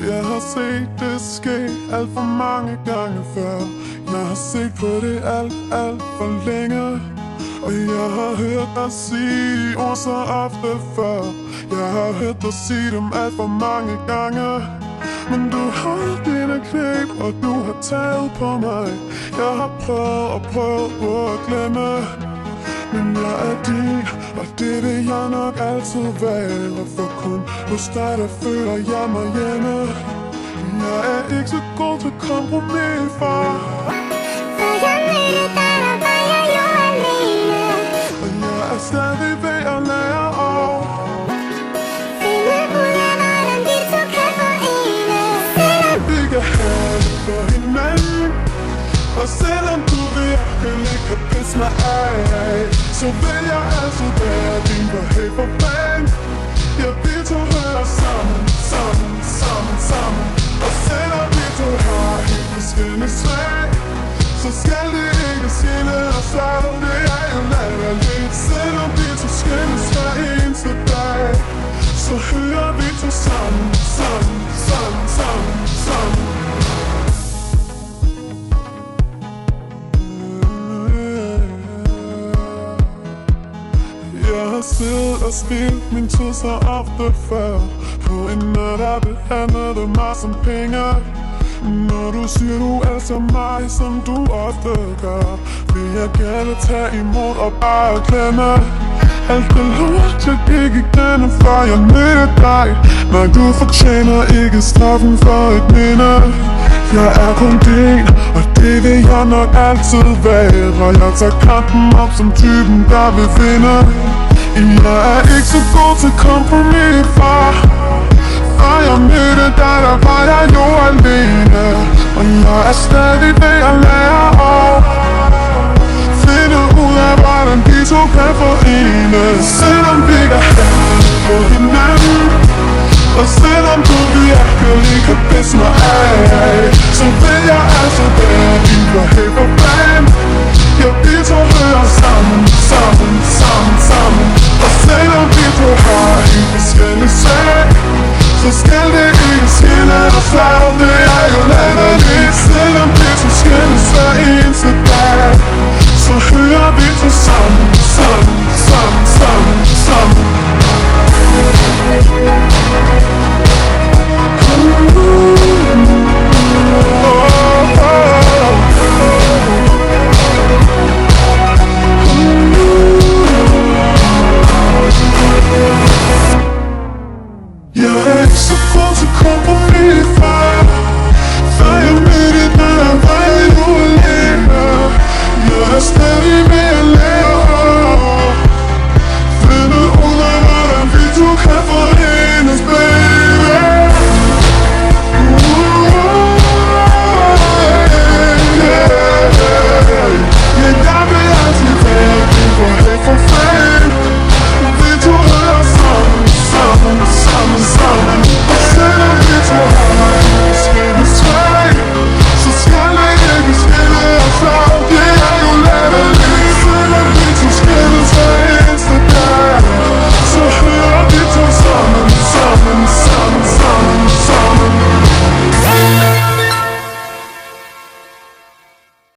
Jeg har set det ske alt for mange gange før. Jeg har set på det alt for længe. Og jeg har hørt dig sige ord så ofte før. Jeg har hørt dig sige dem alt for mange gange. Men du har dine knæb, og du har taget på mig. Jeg har prøvet at glemme. Men jeg er din, og det vil jeg nok altid være. For kun hos dig, der føler jeg mig hjemme. Jeg er ikke så god til kompromis, far. For jeg mødte dig, der var jeg jo alene. Og jeg er stadig ved at lære at finde ud af, hvordan vi to kan forenes. Selvom vi kan have det for hinanden. Og selvom du virkelig kan pisse mig af, så vil jeg altid være din behavior-fan. Ja, vi to hører sammen. Og selvom vi to har helt forskellige smag, så skal det ikke skille os ad. Det er jo latterligt. Selvom vi to skilles hver eneste dag, så hører vi to sammen. Jeg har siddet og spildt min tid så ofte før på en nat, der behandlede mig som penge. Når du siger du elsker mig, som du ofte gør, vil jeg gerne tage imod og bare glemme alt det lort, jeg gik igennem, før jeg mødte dig. Nej, du fortjener ikke straffen for et minde. Jeg er kun din, og det vil jeg nok altid være. Jeg tager kampen op som typen, der vil vinde. Jeg er ikke så god til kompromis, far. Før jeg mødte dig, der var jeg jo alene. Og jeg er stadig ved at lære at finde ud af, hvordan de to kan forenes. Selvom vi kan have det på hinanden, og selvom du virkelig kan pisse mig af, så vil jeg altså være din behavior-fan. Ja, vi to hører sammen.